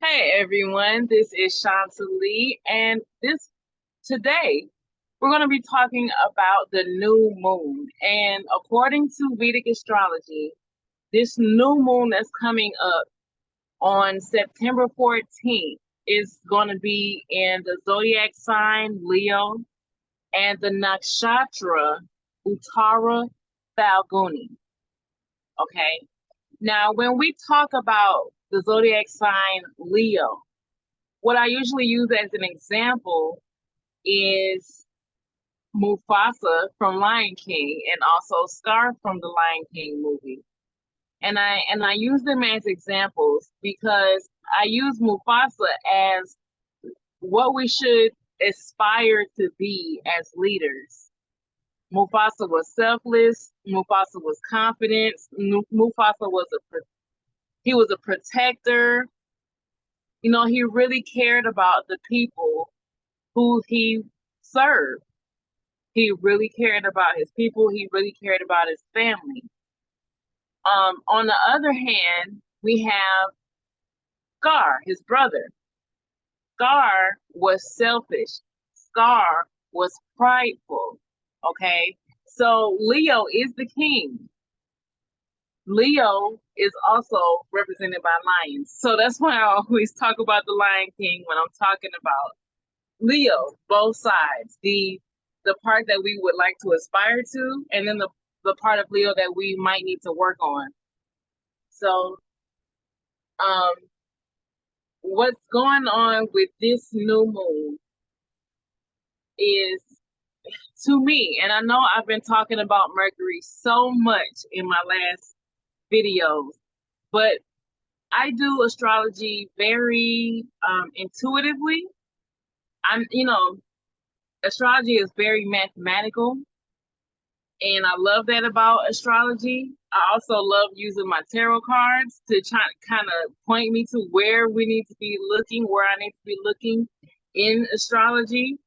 Hey everyone, this is Lee, and today we're going to be talking about the new moon. And according to Vedic astrology, this new moon that's coming up on September 14th is going to be in the zodiac sign Leo and the nakshatra Uttara Phalguni. Okay, now when we talk about the zodiac sign Leo, what I usually use as an example is Mufasa from Lion King and also Scar from the Lion King movie. And I use them as examples because I use Mufasa as what we should aspire to be as leaders. Mufasa was selfless. Mufasa was confident. Mufasa was he was a protector. You know, he really cared about the people who he served. He really cared about his people. He really cared about his family. On the other hand, we have Scar, his brother. Scar was selfish. Scar was prideful. Okay, so Leo is the king. Leo is also represented by lions. So that's why I always talk about the Lion King when I'm talking about Leo, both sides. The part that we would like to aspire to, and then the part of Leo that we might need to work on. So, um, what's going on with this new moon is, to me, and I know I've been talking about Mercury so much in my last videos, but I do astrology very intuitively. Astrology is very mathematical, and I love that about astrology. I also love using my tarot cards to try kind of point me to where we need to be looking, where I need to be looking in astrology.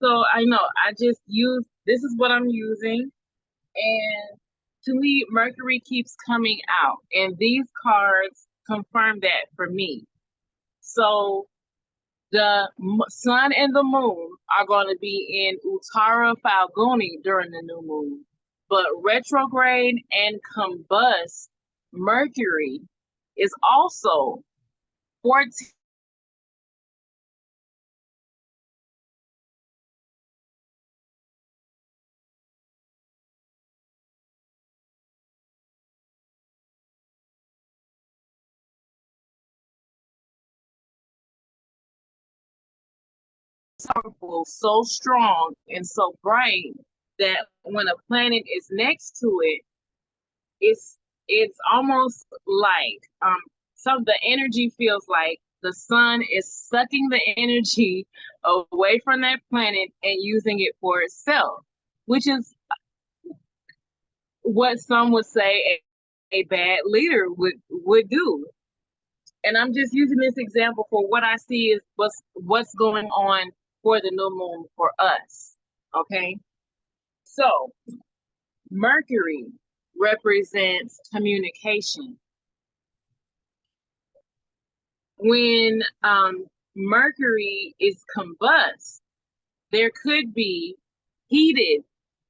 So I know I just use this is what I'm using, and to me, Mercury keeps coming out, and these cards confirm that for me. So the sun and the moon are going to be in Uttara Phalguni during the new moon, but retrograde and combust Mercury is also 14 powerful, so strong, and so bright that when a planet is next to it, it's almost like some the energy feels like the sun is sucking the energy away from that planet and using it for itself, which is what some would say a bad leader would do. And I'm just using this example for what I see is what's going on for the new moon for us. Okay, so Mercury represents communication. When Mercury is combust, there could be heated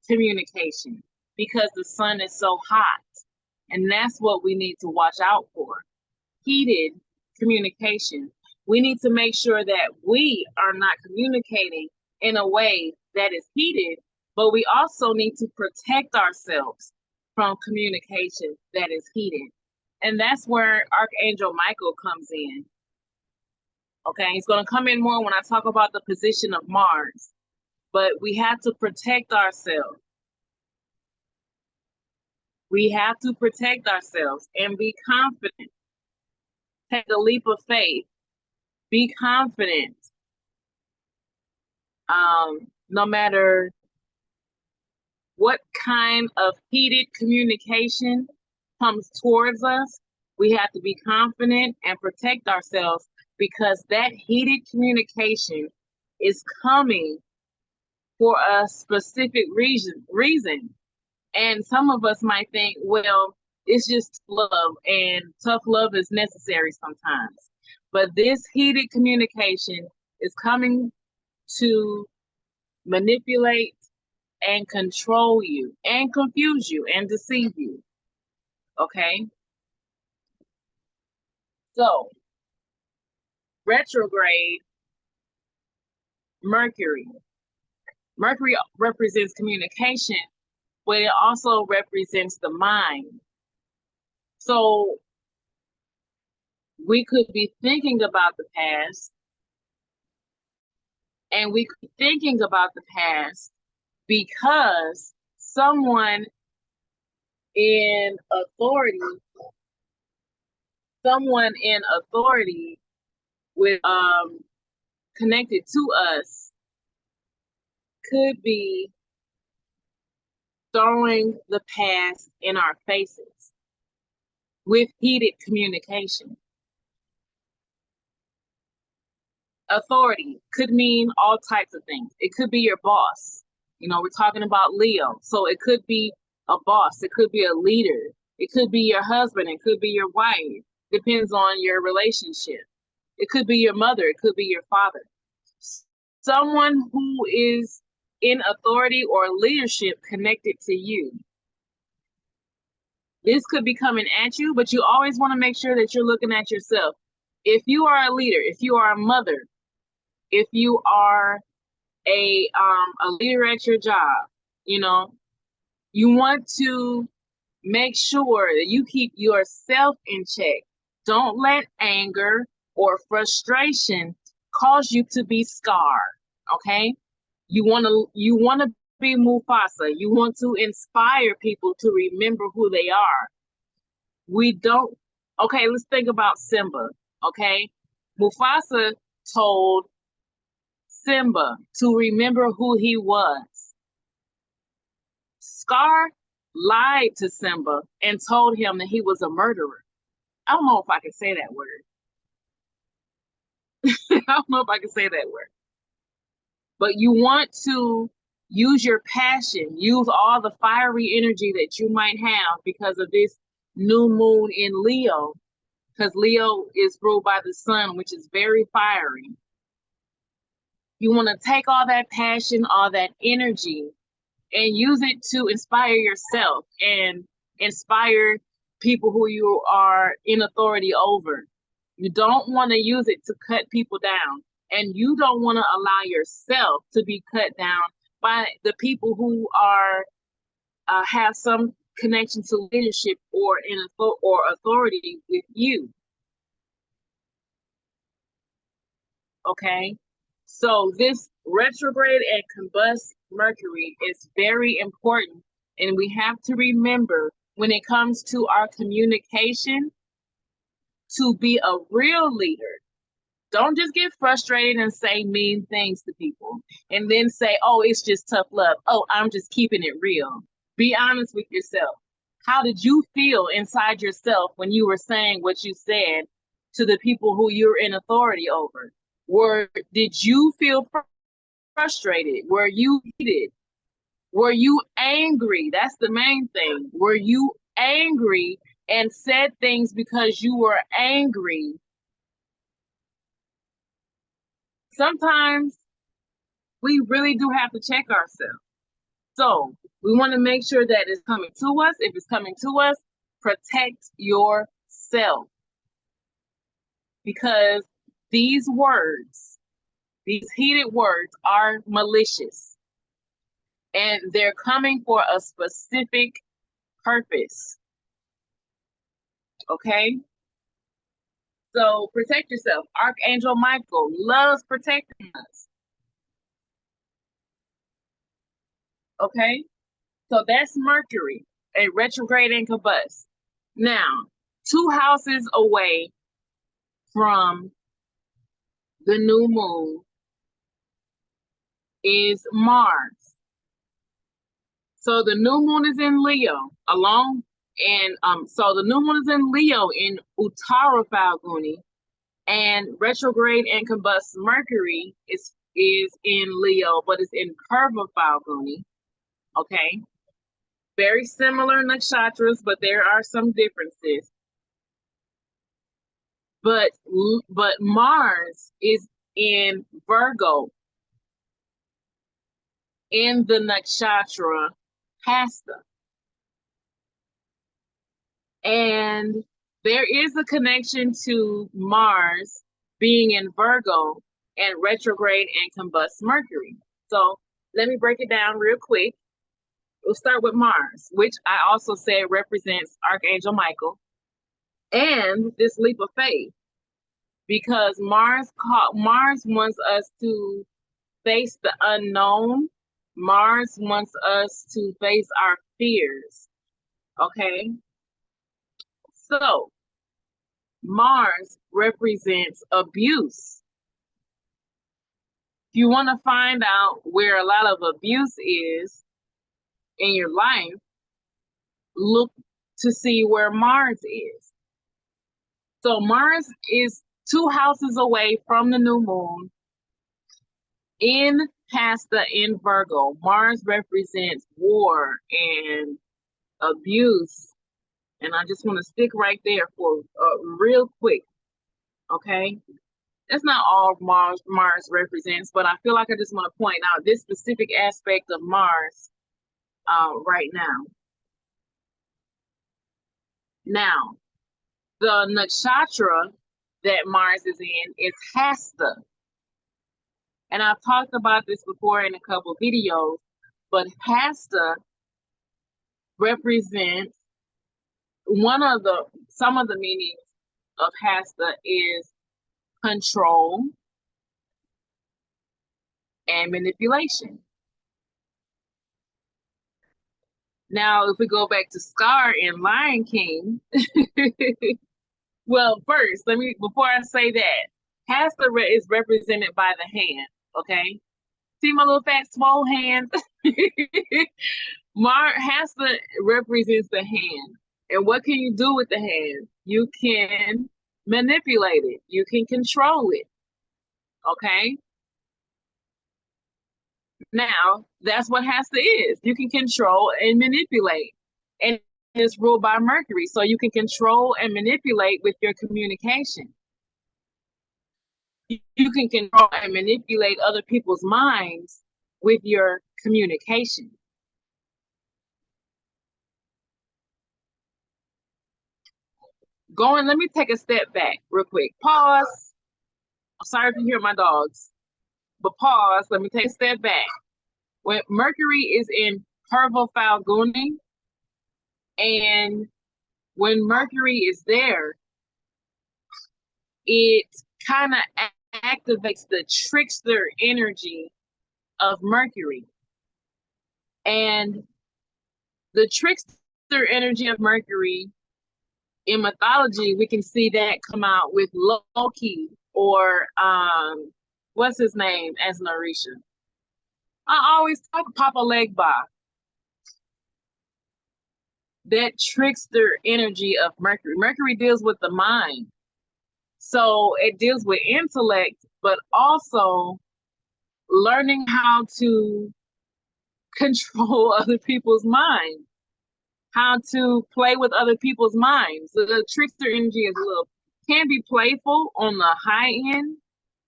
communication because the sun is so hot. And that's what we need to watch out for. Heated communication. We need to make sure that we are not communicating in a way that is heated, but we also need to protect ourselves from communication that is heated. And that's where Archangel Michael comes in. Okay, he's going to come in more when I talk about the position of Mars, but we have to protect ourselves. We have to protect ourselves and be confident. Take a leap of faith. Be confident. No matter what kind of heated communication comes towards us, we have to be confident and protect ourselves because that heated communication is coming for a specific reason. And some of us might think, well, it's just love, and tough love is necessary sometimes. But this heated communication is coming to manipulate and control you and confuse you and deceive you. Okay? So, retrograde Mercury. Mercury represents communication, but it also represents the mind. So, we could be thinking about the past, and we could be thinking about the past because someone in authority, with connected to us could be throwing the past in our faces with heated communication. Authority could mean all types of things. It could be your boss. You know, we're talking about Leo. So it could be a boss. It could be a leader. It could be your husband. It could be your wife. Depends on your relationship. It could be your mother. It could be your father. Someone who is in authority or leadership connected to you. This could be coming at you, but you always want to make sure that you're looking at yourself. If you are a leader, if you are a mother, if you are a leader at your job, you know, you want to make sure that you keep yourself in check. Don't let anger or frustration cause you to be scarred. Okay? You want to be Mufasa. You want to inspire people to remember who they are. Okay, let's think about Simba. Okay? Mufasa told Simba to remember who he was. Scar lied to Simba and told him that he was a murderer. I don't know if I can say that word. I don't know if I can say that word. But you want to use your passion, use all the fiery energy that you might have because of this new moon in Leo, because Leo is ruled by the sun, which is very fiery. You want to take all that passion, all that energy, and use it to inspire yourself and inspire people who you are in authority over. You don't want to use it to cut people down, and you don't want to allow yourself to be cut down by the people who are have some connection to leadership or authority with you. Okay, so this retrograde and combust Mercury is very important, and we have to remember when it comes to our communication to be a real leader. Don't just get frustrated and say mean things to people and then say, oh, it's just tough love. Oh, I'm just keeping it real. Be honest with yourself. How did you feel inside yourself when you were saying what you said to the people who you're in authority over? Did you feel frustrated? Were you heated? Were you angry? That's the main thing. Were you angry and said things because you were angry? Sometimes we really do have to check ourselves. So we want to make sure that it's coming to us. If it's coming to us, protect yourself. Because these words, these heated words are malicious. And they're coming for a specific purpose. Okay? So protect yourself. Archangel Michael loves protecting us. Okay? So that's Mercury, a retrograde and combust. Now, 2 houses away from the new moon is Mars. So the new moon is in Leo so the new moon is in Leo in Uttara Phalguni, and retrograde and combust Mercury is in Leo, but it's in Purva Phalguni. Okay. Very similar nakshatras, but there are some differences. but Mars is in Virgo in the nakshatra Hasta. And there is a connection to Mars being in Virgo and retrograde and combust Mercury. So let me break it down real quick. We'll start with Mars, which I also said represents Archangel Michael, and this leap of faith, because Mars wants us to face the unknown. Mars wants us to face our fears. Okay? So Mars represents abuse. If you want to find out where a lot of abuse is in your life, look to see where Mars is. So Mars is 2 houses away from the new moon in Hasta in Virgo. Mars represents war and abuse. And I just want to stick right there for real quick. Okay? That's not all Mars represents, but I feel like I just want to point out this specific aspect of Mars right now. Now, the nakshatra that Mars is in is Hasta. And I've talked about this before in a couple videos, but Hasta represents some of the meanings of Hasta is control and manipulation. Now, if we go back to Scar in Lion King, well, first, before I say that, Hasta is represented by the hand, okay? See my little fat swole hands? Hasta represents the hand. And what can you do with the hand? You can manipulate it. You can control it, okay? Now, that's what Hasta is. You can control and manipulate. And it's ruled by Mercury. So you can control and manipulate with your communication. You can control and manipulate other people's minds with your communication. Let me take a step back real quick. Pause. I'm sorry if you hear my dogs, but pause. Let me take a step back. When Mercury is in Uttara Phalguni, and when Mercury is there, it kind of activates the trickster energy of Mercury. And the trickster energy of Mercury in mythology, we can see that come out with Loki or what's his name as Narisha. I always talk Papa Legba. That trickster energy of Mercury. Mercury deals with the mind. So it deals with intellect, but also learning how to control other people's minds, how to play with other people's minds. So the trickster energy can be playful on the high end,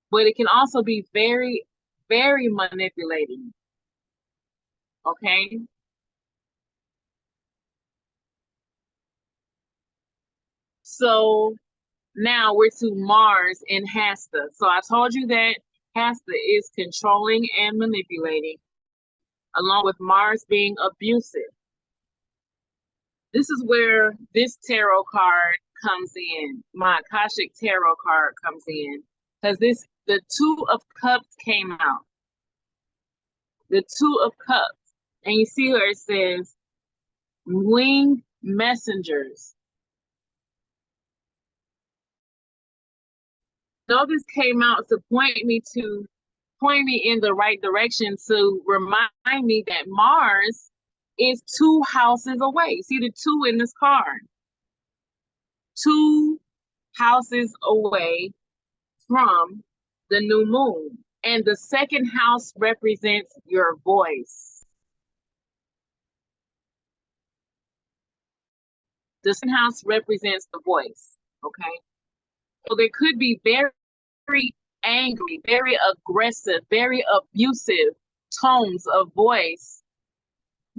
but it can also be very, very manipulating. Okay? So now we're to Mars in Hasta. So I told you that Hasta is controlling and manipulating, along with Mars being abusive. This is where this tarot card comes in. My Akashic tarot card comes in, because the Two of Cups came out. The Two of Cups, and you see where it says winged messengers. So this came out to point me in the right direction, to remind me that Mars is 2 houses away. See the 2 in this card? 2 houses away from the new moon. And the 2nd house represents your voice. The 2nd house represents the voice, okay? So there could be very angry, very aggressive, very abusive tones of voice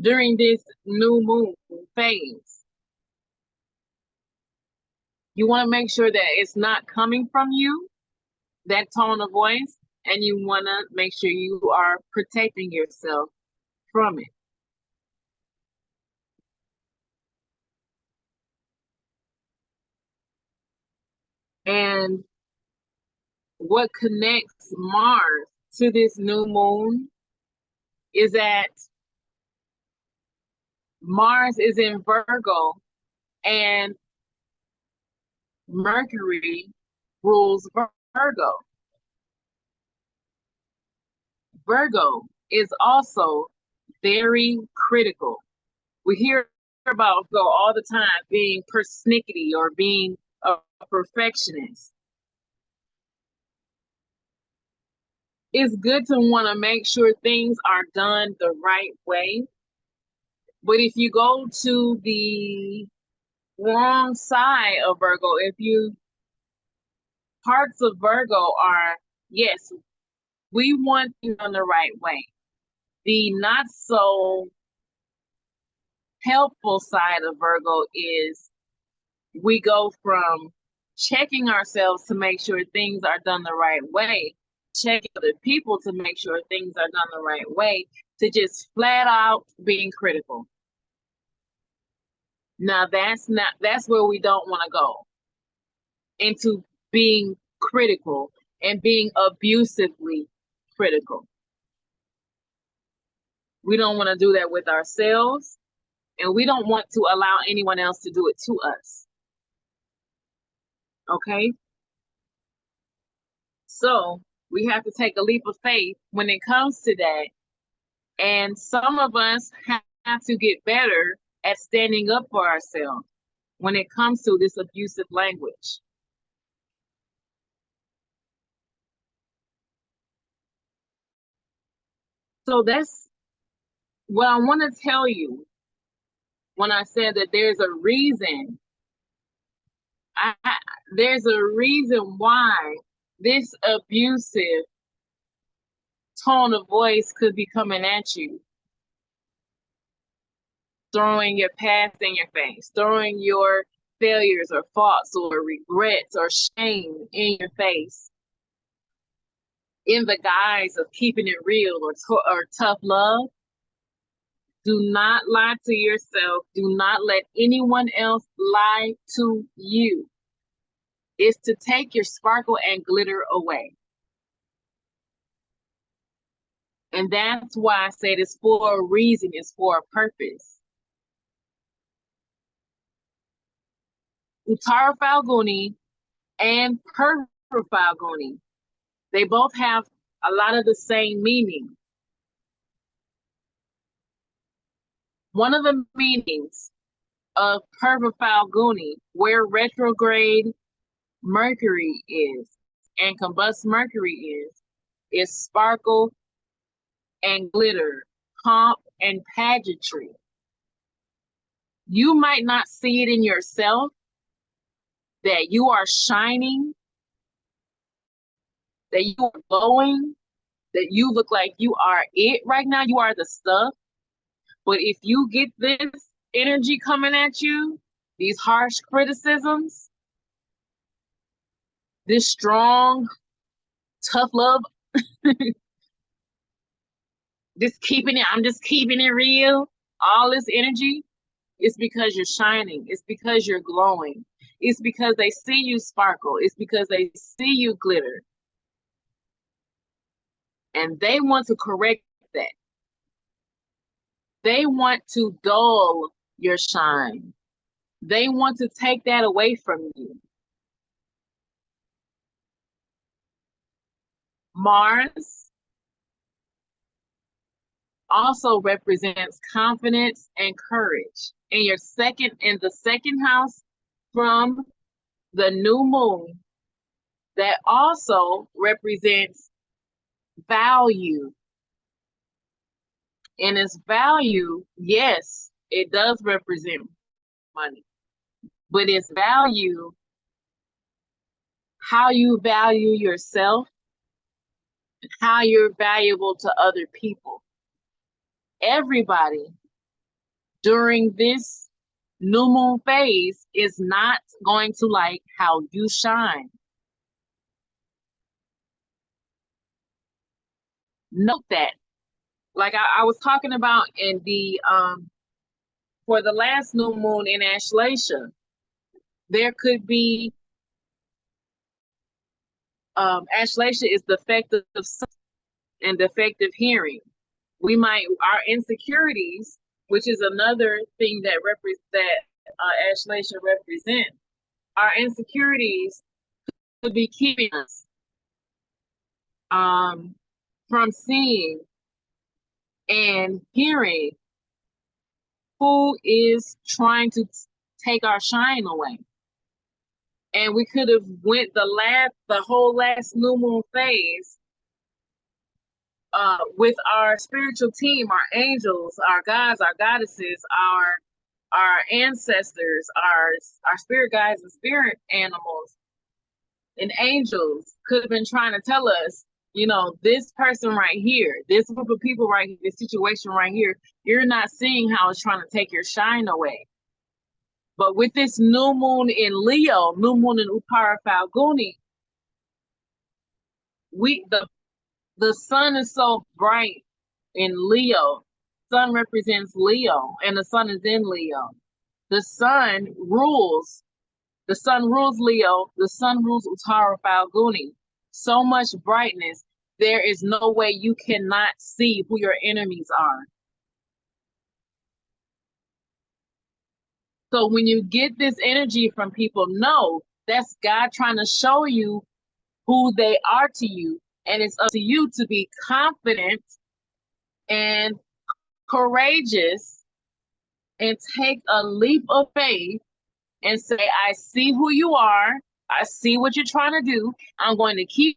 during this new moon phase. You want to make sure that it's not coming from you, that tone of voice, and you want to make sure you are protecting yourself from it. And what connects Mars to this new moon is that Mars is in Virgo and Mercury rules Virgo. Virgo is also very critical. We hear about Virgo all the time being persnickety or being a perfectionist. It's good to want to make sure things are done the right way. But if you go to the wrong side of Virgo, if you parts of Virgo are, yes, we want things done the right way. The not so helpful side of Virgo is we go from checking ourselves to make sure things are done the right way, checking other people to make sure things are done the right way, to just flat out being critical. Now that's where we don't want to go, into being critical and being abusively critical. We don't want to do that with ourselves, and we don't want to allow anyone else to do it to us. Okay? So we have to take a leap of faith when it comes to that. And some of us have to get better at standing up for ourselves when it comes to this abusive language. So that's what I want to tell you when I said that there's a reason. There's a reason why this abusive tone of voice could be coming at you, throwing your past in your face, throwing your failures or faults or regrets or shame in your face, in the guise of keeping it real or tough love. Do not lie to yourself. Do not let anyone else lie to you. It's to take your sparkle and glitter away. And that's why I said it's for a reason, it's for a purpose. Uttara Phalguni and Purva Phalguni, they both have a lot of the same meaning. One of the meanings of Purva Phalguni, where retrograde Mercury is and combust Mercury is sparkle and glitter, pomp and pageantry. You might not see it in yourself that you are shining, that you are glowing, that you look like you are it right now, you are the stuff. But if you get this energy coming at you, these harsh criticisms, this strong, tough love, I'm just keeping it real, all this energy, it's because you're shining. It's because you're glowing. It's because they see you sparkle. It's because they see you glitter. And they want to correct that. They want to dull your shine. They want to take that away from you. Mars also represents confidence and courage. In the second house from the new moon, that also represents value. And its value, yes, it does represent money, but its value how you value yourself, and how you're valuable to other people. Everybody during this new moon phase is not going to like how you shine. Note that. Like I was talking about in the for the last new moon in Ashleisha, there could be Ashleisha is defective and defective hearing. We might our insecurities, which is another thing that Ashleisha represents. Our insecurities could be keeping us from seeing and hearing who is trying to take our shine away. And we could have went the whole last new moon phase with our spiritual team, our angels, our gods, our goddesses, our ancestors, our spirit guides and spirit animals and angels could have been trying to tell us, you know, this person right here, this group of people right here, this situation right here, you're not seeing how it's trying to take your shine away. But with this new moon in Leo, new moon in Uttara Phalguni, the sun is so bright in Leo. Sun represents Leo, and the sun is in Leo. The sun rules Leo, the sun rules Uttara Phalguni. So much brightness, there is no way you cannot see who your enemies are. So when you get this energy from people, know that's God trying to show you who they are to you. And it's up to you to be confident and courageous and take a leap of faith and say, I see who you are. I see what you're trying to do. I'm going to keep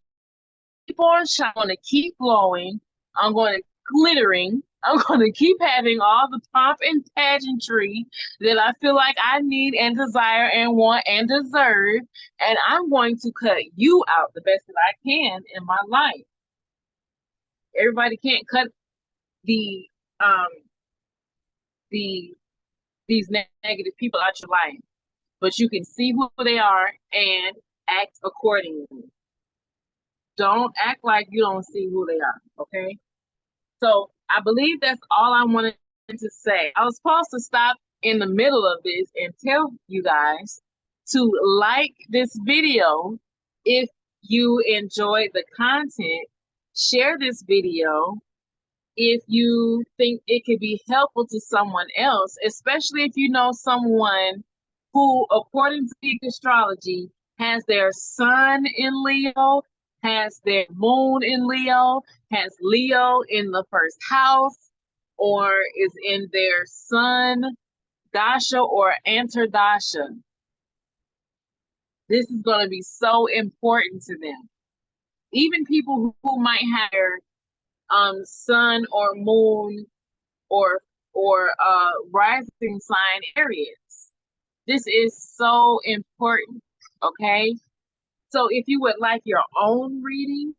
on shining. I'm going to keep glowing. I'm going to glittering. I'm going to keep having all the pomp and pageantry that I feel like I need and desire and want and deserve. And I'm going to cut you out the best that I can in my life. Everybody can't cut these negative people out your life, but you can see who they are and act accordingly. Don't act like you don't see who they are, okay? So I believe that's all I wanted to say. I was supposed to stop in the middle of this and tell you guys to like this video if you enjoyed the content. Share this video if you think it could be helpful to someone else, especially if you know someone who, according to Vedic astrology, has their sun in Leo, has their moon in Leo, has Leo in the first house, or is in their sun dasha or antardasha. This is going to be so important to them. Even people who might have their sun or moon or rising sign Aries. This is so important, okay? So if you would like your own reading,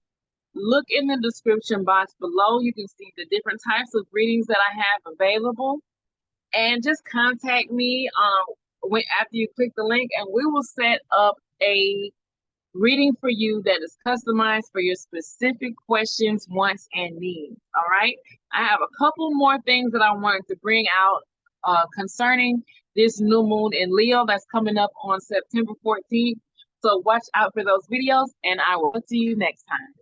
look in the description box below. You can see the different types of readings that I have available. And just contact me after you click the link, and we will set up a reading for you that is customized for your specific questions, wants, and needs. All right. I have a couple more things that I wanted to bring out concerning this new moon in Leo that's coming up on September 14th. So watch out for those videos, and I will see you next time.